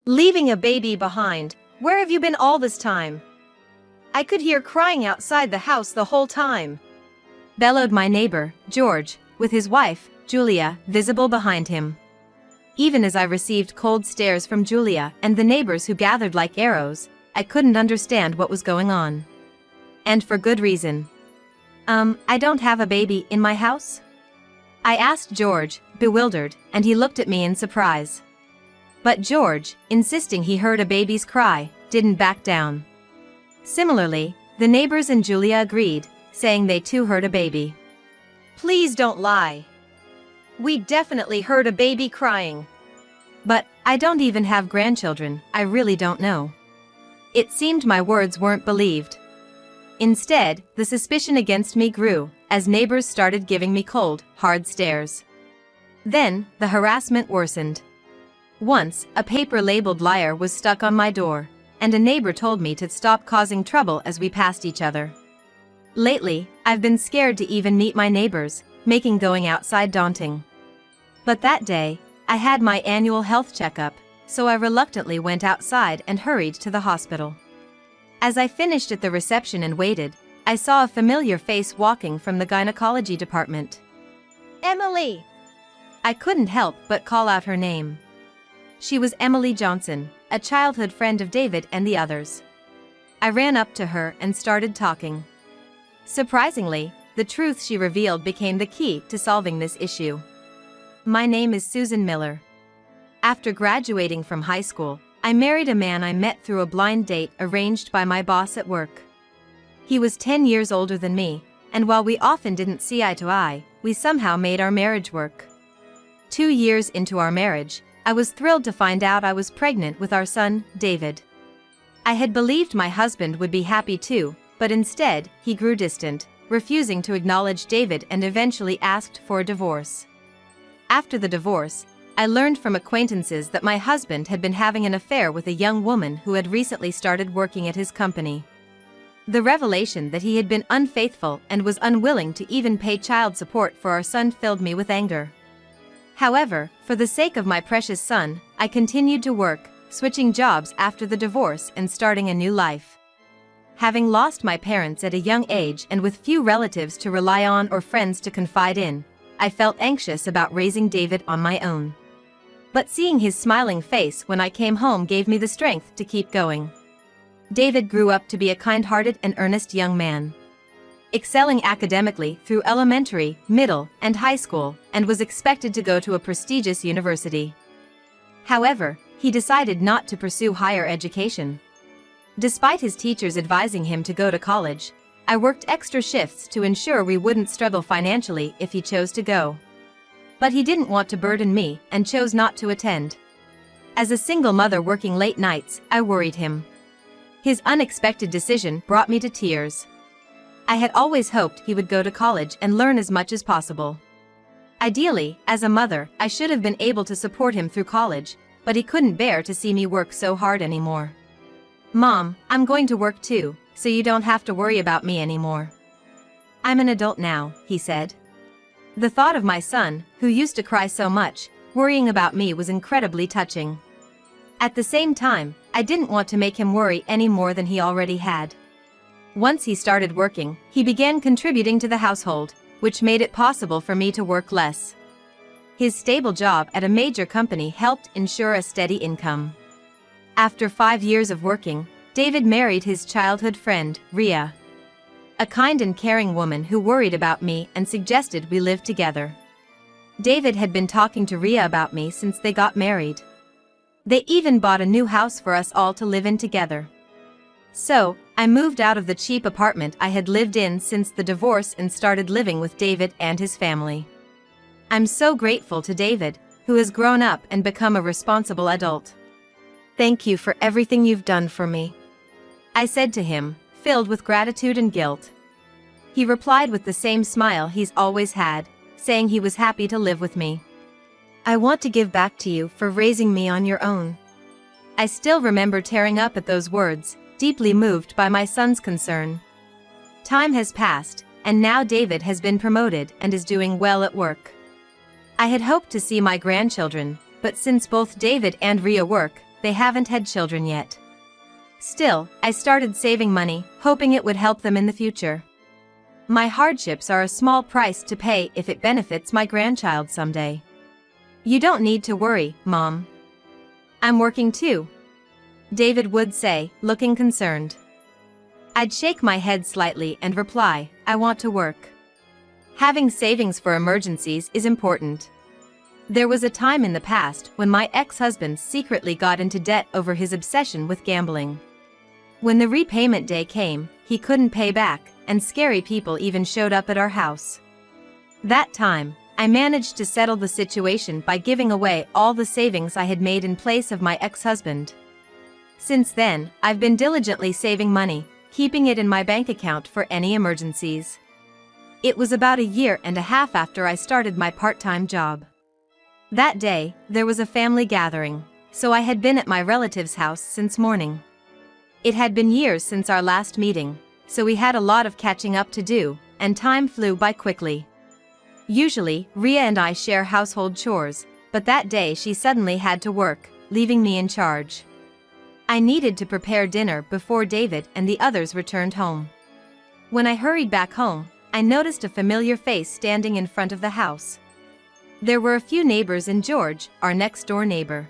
Leaving a baby behind. Where have you been all this time? I could hear crying outside the house the whole time, bellowed my neighbor, George, with his wife, Julia, visible behind him. Even as I received cold stares from Julia and the neighbors who gathered like arrows, I couldn't understand what was going on. And for good reason. I don't have a baby in my house? I asked George, bewildered, and he looked at me in surprise. But George, insisting he heard a baby's cry, didn't back down. Similarly, the neighbors and Julia agreed, saying they too heard a baby. Please don't lie. We definitely heard a baby crying. But I don't even have grandchildren, I really don't know. It seemed my words weren't believed. Instead, the suspicion against me grew, as neighbors started giving me cold, hard stares. Then, the harassment worsened. Once, a paper labeled liar was stuck on my door, and a neighbor told me to stop causing trouble as we passed each other. Lately, I've been scared to even meet my neighbors, making going outside daunting. But that day, I had my annual health checkup, so I reluctantly went outside and hurried to the hospital. As I finished at the reception and waited, I saw a familiar face walking from the gynecology department. Emily! I couldn't help but call out her name. She was Emily Johnson, a childhood friend of David and the others. I ran up to her and started talking. Surprisingly, the truth she revealed became the key to solving this issue. My name is Susan Miller. After graduating from high school, I married a man I met through a blind date arranged by my boss at work. He was 10 years older than me, and while we often didn't see eye to eye, we somehow made our marriage work. 2 years into our marriage, I was thrilled to find out I was pregnant with our son, David. I had believed my husband would be happy too, but instead, he grew distant, refusing to acknowledge David and eventually asked for a divorce. After the divorce, I learned from acquaintances that my husband had been having an affair with a young woman who had recently started working at his company. The revelation that he had been unfaithful and was unwilling to even pay child support for our son filled me with anger. However, for the sake of my precious son, I continued to work, switching jobs after the divorce and starting a new life. Having lost my parents at a young age and with few relatives to rely on or friends to confide in, I felt anxious about raising David on my own. But seeing his smiling face when I came home gave me the strength to keep going. David grew up to be a kind-hearted and earnest young man, excelling academically through elementary, middle, and high school, and was expected to go to a prestigious university. However, he decided not to pursue higher education. Despite his teachers advising him to go to college, I worked extra shifts to ensure we wouldn't struggle financially if he chose to go. But he didn't want to burden me and chose not to attend. As a single mother working late nights, I worried him. His unexpected decision brought me to tears. I had always hoped he would go to college and learn as much as possible. Ideally, as a mother, I should have been able to support him through college, but he couldn't bear to see me work so hard anymore. Mom, I'm going to work too, so you don't have to worry about me anymore. I'm an adult now, he said. The thought of my son, who used to cry so much, worrying about me was incredibly touching. At the same time, I didn't want to make him worry any more than he already had. Once he started working, he began contributing to the household, which made it possible for me to work less. His stable job at a major company helped ensure a steady income. After 5 years of working, David married his childhood friend, Rhea, a kind and caring woman who worried about me and suggested we live together. David had been talking to Rhea about me since they got married. They even bought a new house for us all to live in together. So, I moved out of the cheap apartment I had lived in since the divorce and started living with David and his family. I'm so grateful to David, who has grown up and become a responsible adult. Thank you for everything you've done for me, I said to him, filled with gratitude and guilt. He replied with the same smile he's always had, saying he was happy to live with me. I want to give back to you for raising me on your own. I still remember tearing up at those words, deeply moved by my son's concern. Time has passed, and now David has been promoted and is doing well at work. I had hoped to see my grandchildren, but since both David and Rhea work, they haven't had children yet. Still, I started saving money, hoping it would help them in the future. My hardships are a small price to pay if it benefits my grandchild someday. You don't need to worry, Mom. I'm working too, David would say, looking concerned. I'd shake my head slightly and reply, I want to work. Having savings for emergencies is important. There was a time in the past when my ex-husband secretly got into debt over his obsession with gambling. When the repayment day came, he couldn't pay back, and scary people even showed up at our house. That time, I managed to settle the situation by giving away all the savings I had made in place of my ex-husband. Since then, I've been diligently saving money, keeping it in my bank account for any emergencies. It was about 1.5 years after I started my part-time job. That day, there was a family gathering, so I had been at my relative's house since morning. It had been years since our last meeting, so we had a lot of catching up to do, and time flew by quickly. Usually, Ria and I share household chores, but that day she suddenly had to work, leaving me in charge. I needed to prepare dinner before David and the others returned home. When I hurried back home, I noticed a familiar face standing in front of the house. There were a few neighbors and George, our next-door neighbor.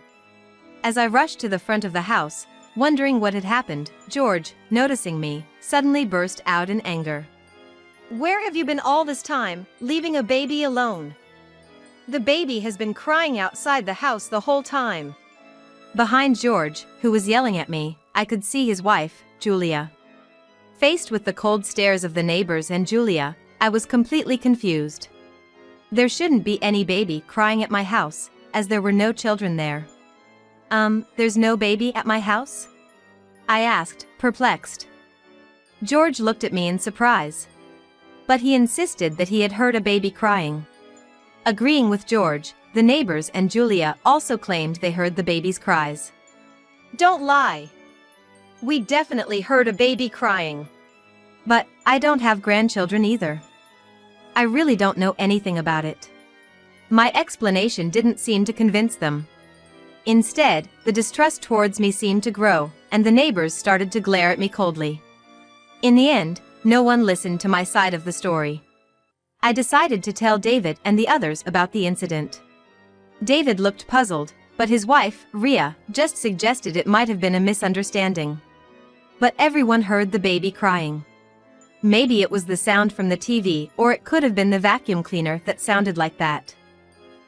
As I rushed to the front of the house, wondering what had happened, George, noticing me, suddenly burst out in anger. Where have you been all this time, leaving a baby alone? The baby has been crying outside the house the whole time. Behind George, who was yelling at me, I could see his wife, Julia. Faced with the cold stares of the neighbors and Julia, I was completely confused. There shouldn't be any baby crying at my house, as there were no children there. There's no baby at my house? I asked, perplexed. George looked at me in surprise. But he insisted that he had heard a baby crying. Agreeing with George, the neighbors and Julia also claimed they heard the baby's cries. Don't lie. We definitely heard a baby crying. But I don't have grandchildren either. I really don't know anything about it. My explanation didn't seem to convince them. Instead, the distrust towards me seemed to grow, and the neighbors started to glare at me coldly. In the end, no one listened to my side of the story. I decided to tell David and the others about the incident. David looked puzzled, but his wife, Ria, just suggested it might have been a misunderstanding. But everyone heard the baby crying. Maybe it was the sound from the TV, or it could have been the vacuum cleaner that sounded like that.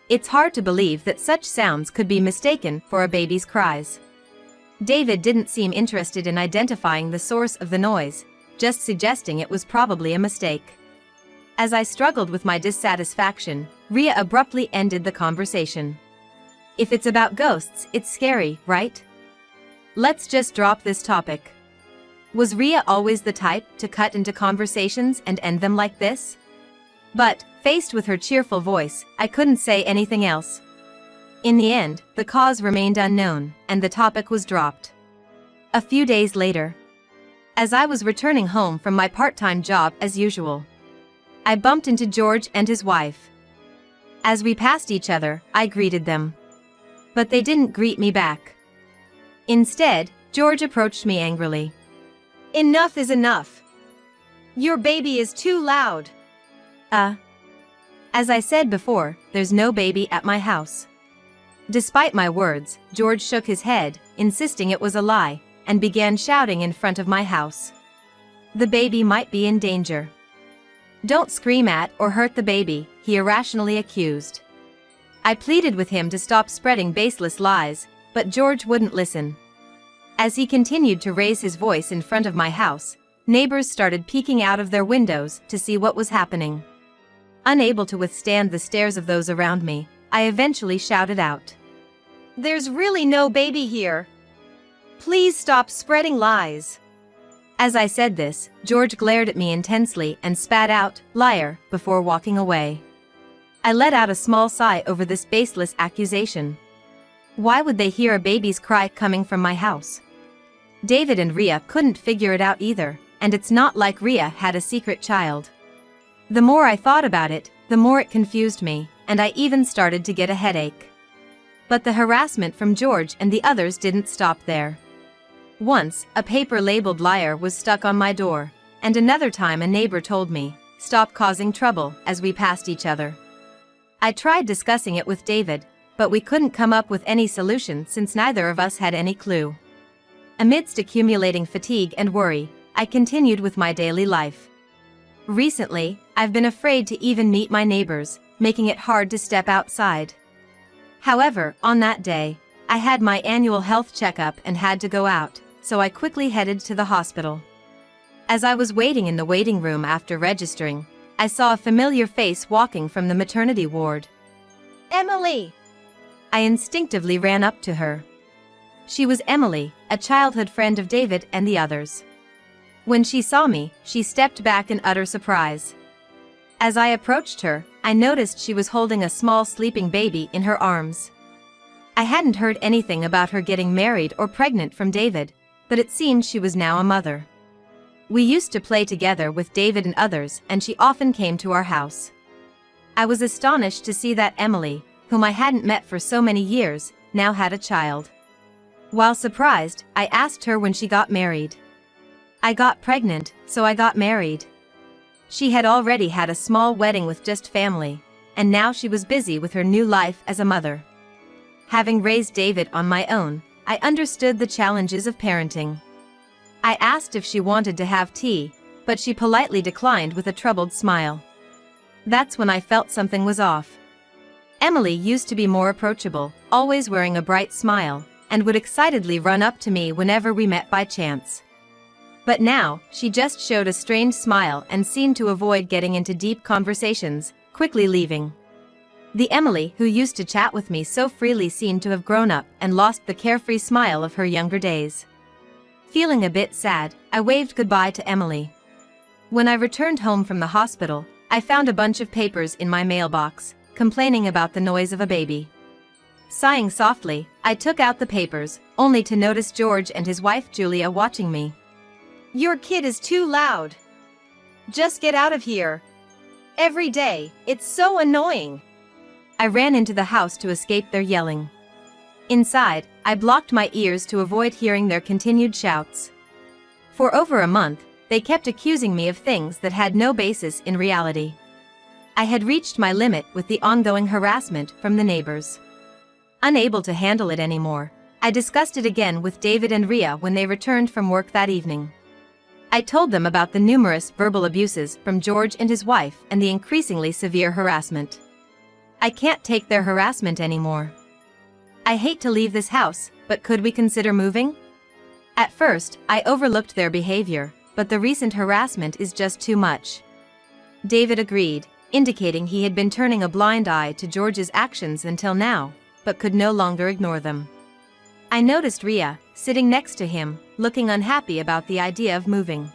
It's hard to believe that such sounds could be mistaken for a baby's cries. David didn't seem interested in identifying the source of the noise, just suggesting it was probably a mistake. As I struggled with my dissatisfaction, Ria abruptly ended the conversation. If it's about ghosts, it's scary, right? Let's just drop this topic. Was Ria always the type to cut into conversations and end them like this? But, faced with her cheerful voice, I couldn't say anything else. In the end, the cause remained unknown, and the topic was dropped. A few days later, as I was returning home from my part-time job as usual, I bumped into George and his wife. As we passed each other, I greeted them. But they didn't greet me back. Instead, George approached me angrily. Enough is enough. Your baby is too loud. As I said before, there's no baby at my house. Despite my words, George shook his head, insisting it was a lie, and began shouting in front of my house. The baby might be in danger. Don't scream at or hurt the baby, he irrationally accused. I pleaded with him to stop spreading baseless lies, but George wouldn't listen. As he continued to raise his voice in front of my house, neighbors started peeking out of their windows to see what was happening. Unable to withstand the stares of those around me, I eventually shouted out. There's really no baby here. Please stop spreading lies. As I said this, George glared at me intensely and spat out, liar, before walking away. I let out a small sigh over this baseless accusation. Why would they hear a baby's cry coming from my house? David and Ria couldn't figure it out either, and it's not like Ria had a secret child. The more I thought about it, the more it confused me, and I even started to get a headache. But the harassment from George and the others didn't stop there. Once, a paper labeled liar was stuck on my door, and another time a neighbor told me, "Stop causing trouble," as we passed each other. I tried discussing it with David, but we couldn't come up with any solution since neither of us had any clue. Amidst accumulating fatigue and worry, I continued with my daily life. Recently, I've been afraid to even meet my neighbors, making it hard to step outside. However, on that day, I had my annual health checkup and had to go out, so I quickly headed to the hospital. As I was waiting in the waiting room after registering, I saw a familiar face walking from the maternity ward. "Emily!" I instinctively ran up to her. She was Emily, a childhood friend of David and the others. When she saw me, she stepped back in utter surprise. As I approached her, I noticed she was holding a small sleeping baby in her arms. I hadn't heard anything about her getting married or pregnant from David, but it seemed she was now a mother. We used to play together with David and others, and she often came to our house. I was astonished to see that Emily, whom I hadn't met for so many years, now had a child. While surprised, I asked her when she got married. "I got pregnant, so I got married." She had already had a small wedding with just family, and now she was busy with her new life as a mother. Having raised David on my own, I understood the challenges of parenting. I asked if she wanted to have tea, but she politely declined with a troubled smile. That's when I felt something was off. Emily used to be more approachable, always wearing a bright smile, and would excitedly run up to me whenever we met by chance. But now, she just showed a strange smile and seemed to avoid getting into deep conversations, quickly leaving. The Emily who used to chat with me so freely seemed to have grown up and lost the carefree smile of her younger days. Feeling a bit sad, I waved goodbye to Emily. When I returned home from the hospital, I found a bunch of papers in my mailbox, complaining about the noise of a baby. Sighing softly, I took out the papers, only to notice George and his wife Julia watching me. "Your kid is too loud. Just get out of here. Every day, it's so annoying." I ran into the house to escape their yelling. Inside, I blocked my ears to avoid hearing their continued shouts. For over a month, they kept accusing me of things that had no basis in reality. I had reached my limit with the ongoing harassment from the neighbors. Unable to handle it anymore, I discussed it again with David and Ria when they returned from work that evening. I told them about the numerous verbal abuses from George and his wife and the increasingly severe harassment. "I can't take their harassment anymore. I hate to leave this house, but could we consider moving?" At first, I overlooked their behavior, but the recent harassment is just too much. David agreed, indicating he had been turning a blind eye to George's actions until now, but could no longer ignore them. I noticed Ria, sitting next to him, looking unhappy about the idea of moving.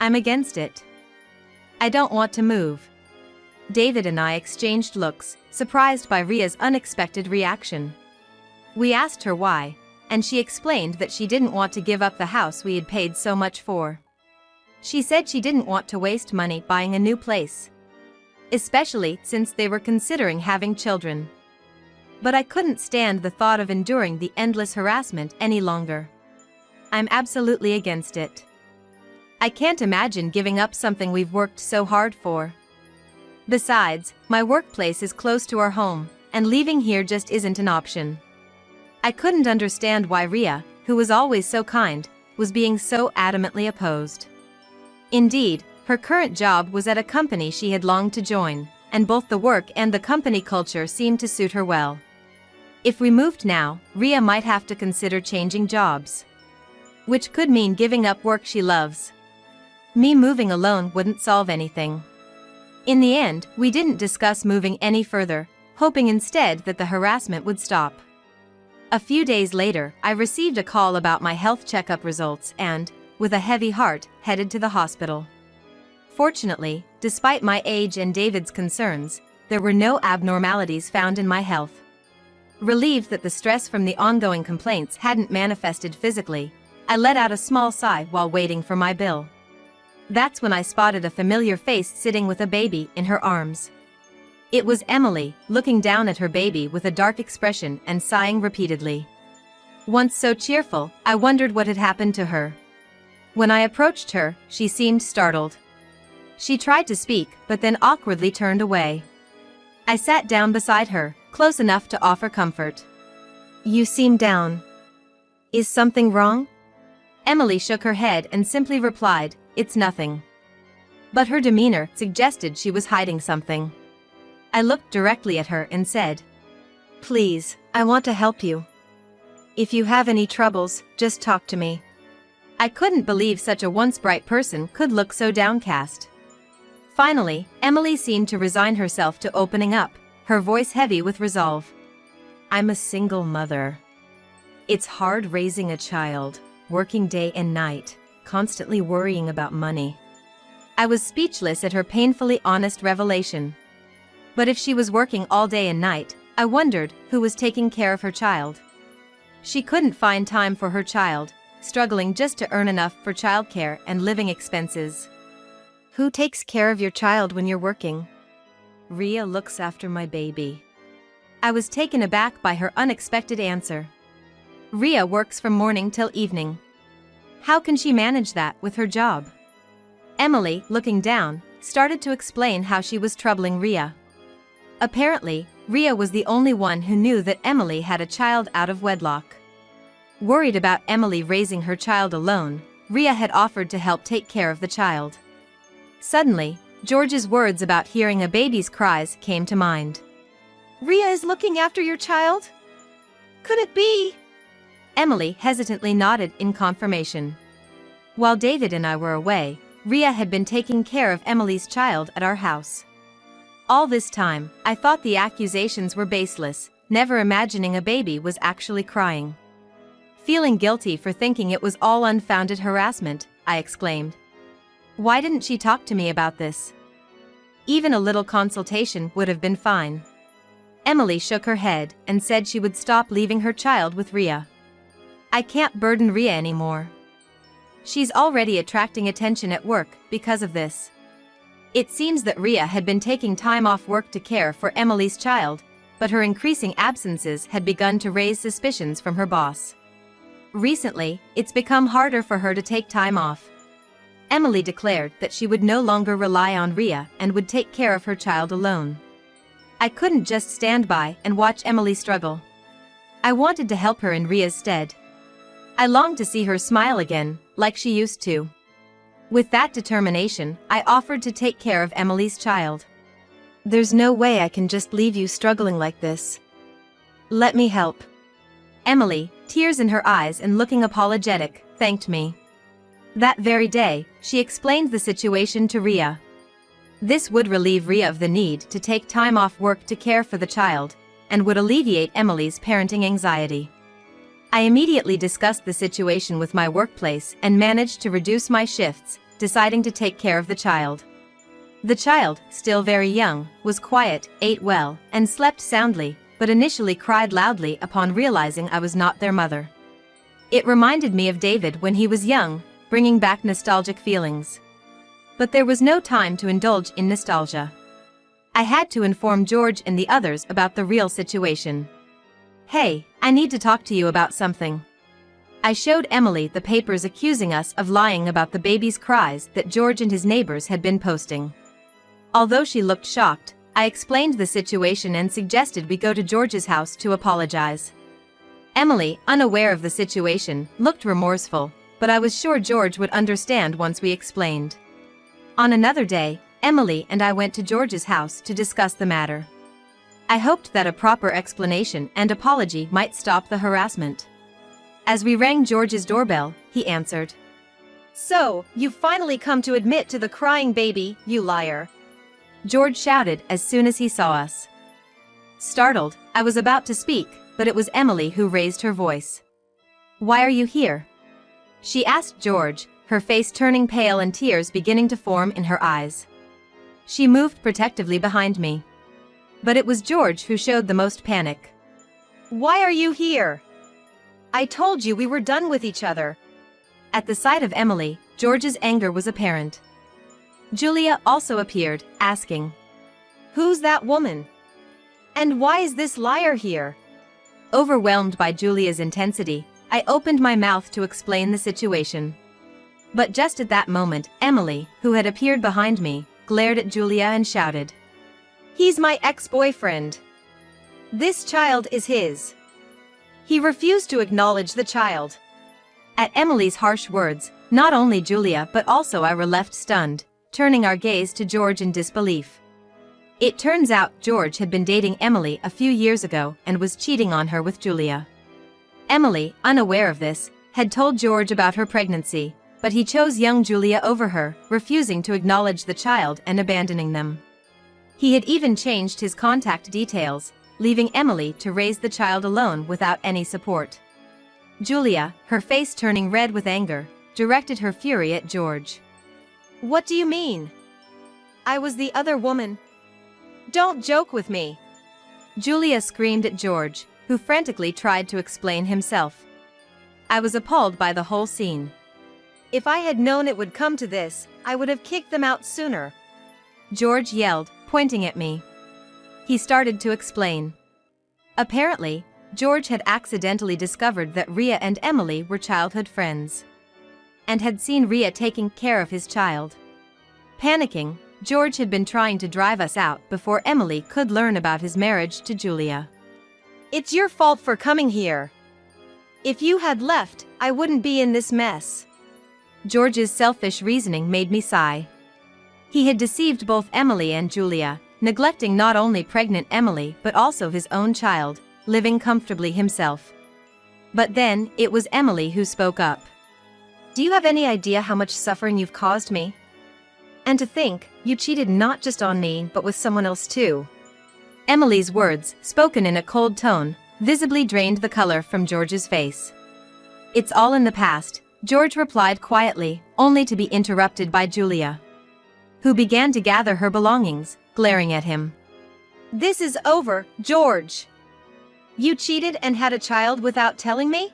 "I'm against it. I don't want to move." David and I exchanged looks, surprised by Ria's unexpected reaction. We asked her why, and she explained that she didn't want to give up the house we had paid so much for. She said she didn't want to waste money buying a new place, especially since they were considering having children. But I couldn't stand the thought of enduring the endless harassment any longer. "I'm absolutely against it. I can't imagine giving up something we've worked so hard for. Besides, my workplace is close to our home, and leaving here just isn't an option." I couldn't understand why Ria, who was always so kind, was being so adamantly opposed. Indeed, her current job was at a company she had longed to join, and both the work and the company culture seemed to suit her well. If we moved now, Ria might have to consider changing jobs, which could mean giving up work she loves. Me moving alone wouldn't solve anything. In the end, we didn't discuss moving any further, hoping instead that the harassment would stop. A few days later, I received a call about my health checkup results and, with a heavy heart, headed to the hospital. Fortunately, despite my age and David's concerns, there were no abnormalities found in my health. Relieved that the stress from the ongoing complaints hadn't manifested physically, I let out a small sigh while waiting for my bill. That's when I spotted a familiar face sitting with a baby in her arms. It was Emily, looking down at her baby with a dark expression and sighing repeatedly. Once so cheerful, I wondered what had happened to her. When I approached her, she seemed startled. She tried to speak, but then awkwardly turned away. I sat down beside her, close enough to offer comfort. "You seem down. Is something wrong?" Emily shook her head and simply replied, "It's nothing." But her demeanor suggested she was hiding something. I looked directly at her and said, "Please, I want to help you. If you have any troubles, just talk to me." I couldn't believe such a once bright person could look so downcast. Finally, Emily seemed to resign herself to opening up, her voice heavy with resolve. "I'm a single mother. It's hard raising a child, working day and night, constantly worrying about money." I was speechless at her painfully honest revelation. But if she was working all day and night, I wondered who was taking care of her child. She couldn't find time for her child, struggling just to earn enough for childcare and living expenses. "Who takes care of your child when you're working?" "Ria looks after my baby." I was taken aback by her unexpected answer. "Ria works from morning till evening. How can she manage that with her job?" Emily, looking down, started to explain how she was troubling Ria. Apparently, Ria was the only one who knew that Emily had a child out of wedlock. Worried about Emily raising her child alone, Ria had offered to help take care of the child. Suddenly, George's words about hearing a baby's cries came to mind. "Ria is looking after your child? Could it be?" Emily hesitantly nodded in confirmation. While David and I were away, Ria had been taking care of Emily's child at our house. All this time, I thought the accusations were baseless, never imagining a baby was actually crying. Feeling guilty for thinking it was all unfounded harassment, I exclaimed. "Why didn't she talk to me about this? Even a little consultation would have been fine." Emily shook her head and said she would stop leaving her child with Ria. "I can't burden Ria anymore. She's already attracting attention at work because of this." It seems that Ria had been taking time off work to care for Emily's child, but her increasing absences had begun to raise suspicions from her boss. Recently, it's become harder for her to take time off. Emily declared that she would no longer rely on Ria and would take care of her child alone. I couldn't just stand by and watch Emily struggle. I wanted to help her in Ria's stead. I longed to see her smile again, like she used to. With that determination, I offered to take care of Emily's child. "There's no way I can just leave you struggling like this. Let me help." Emily, tears in her eyes and looking apologetic, thanked me. That very day, she explained the situation to Ria. This would relieve Ria of the need to take time off work to care for the child, and would alleviate Emily's parenting anxiety. I immediately discussed the situation with my workplace and managed to reduce my shifts, deciding to take care of the child. The child, still very young, was quiet, ate well, and slept soundly, but initially cried loudly upon realizing I was not their mother. It reminded me of David when he was young, bringing back nostalgic feelings. But there was no time to indulge in nostalgia. I had to inform George and the others about the real situation. "Hey, I need to talk to you about something." I showed Emily the papers accusing us of lying about the baby's cries that George and his neighbors had been posting. Although she looked shocked, I explained the situation and suggested we go to George's house to apologize. Emily, unaware of the situation, looked remorseful, but I was sure George would understand once we explained. On another day, Emily and I went to George's house to discuss the matter. I hoped that a proper explanation and apology might stop the harassment. As we rang George's doorbell, he answered. "So, you've finally come to admit to the crying baby, you liar!" George shouted as soon as he saw us. Startled, I was about to speak, but it was Emily who raised her voice. "Why are you here?" she asked George, her face turning pale and tears beginning to form in her eyes. She moved protectively behind me. But it was George who showed the most panic. "Why are you here? I told you we were done with each other." At the sight of Emily, George's anger was apparent. Julia also appeared, asking, Who's that woman? And why is this liar here? Overwhelmed by Julia's intensity, I opened my mouth to explain the situation. But just at that moment, Emily, who had appeared behind me, glared at Julia and shouted, "He's my ex-boyfriend. This child is his." He refused to acknowledge the child. At Emily's harsh words, not only Julia but also I were left stunned, turning our gaze to George in disbelief. It turns out George had been dating Emily a few years ago and was cheating on her with Julia. Emily, unaware of this, had told George about her pregnancy, but he chose young Julia over her, refusing to acknowledge the child and abandoning them. He had even changed his contact details, leaving Emily to raise the child alone without any support. Julia, her face turning red with anger, directed her fury at George. "What do you mean? I was the other woman. Don't joke with me." Julia screamed at George, who frantically tried to explain himself. I was appalled by the whole scene. "If I had known it would come to this, I would have kicked them out sooner," George yelled, pointing at me. He started to explain. Apparently, George had accidentally discovered that Ria and Emily were childhood friends, and had seen Ria taking care of his child. Panicking, George had been trying to drive us out before Emily could learn about his marriage to Julia. "It's your fault for coming here. If you had left, I wouldn't be in this mess." George's selfish reasoning made me sigh. He had deceived both Emily and Julia, neglecting not only pregnant Emily but also his own child, living comfortably himself. But then, it was Emily who spoke up. "Do you have any idea how much suffering you've caused me? And to think, you cheated not just on me but with someone else too." Emily's words, spoken in a cold tone, visibly drained the color from George's face. "It's all in the past," George replied quietly, only to be interrupted by Julia, who began to gather her belongings, glaring at him. "This is over, George. You cheated and had a child without telling me?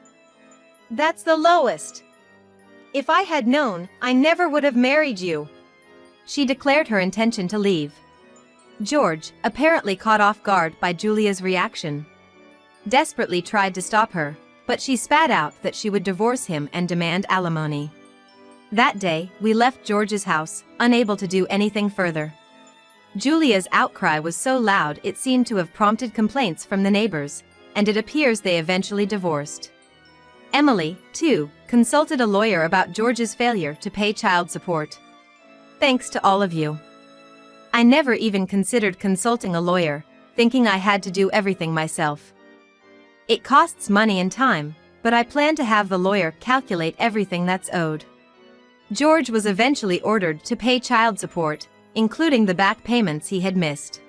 That's the lowest. If I had known, I never would have married you." She declared her intention to leave. George, apparently caught off guard by Julia's reaction, desperately tried to stop her, but she spat out that she would divorce him and demand alimony. That day, we left George's house, unable to do anything further. Julia's outcry was so loud it seemed to have prompted complaints from the neighbors, and it appears they eventually divorced. Emily, too, consulted a lawyer about George's failure to pay child support. Thanks to all of you. I never even considered consulting a lawyer, thinking I had to do everything myself. It costs money and time, but I plan to have the lawyer calculate everything that's owed. George was eventually ordered to pay child support, including the back payments he had missed.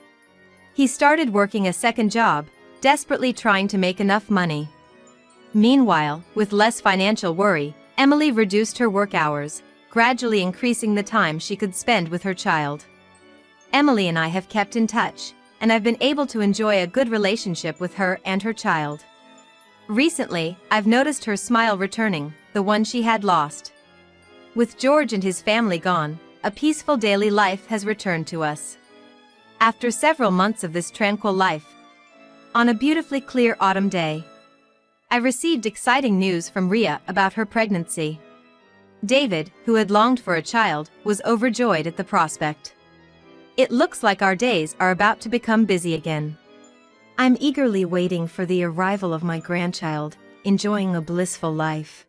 He started working a second job, desperately trying to make enough money. Meanwhile, with less financial worry, Emily reduced her work hours, gradually increasing the time she could spend with her child. Emily and I have kept in touch, and I've been able to enjoy a good relationship with her and her child. Recently, I've noticed her smile returning, the one she had lost. With George and his family gone, a peaceful daily life has returned to us. After several months of this tranquil life, on a beautifully clear autumn day, I received exciting news from Ria about her pregnancy. David, who had longed for a child, was overjoyed at the prospect. It looks like our days are about to become busy again. I'm eagerly waiting for the arrival of my grandchild, enjoying a blissful life.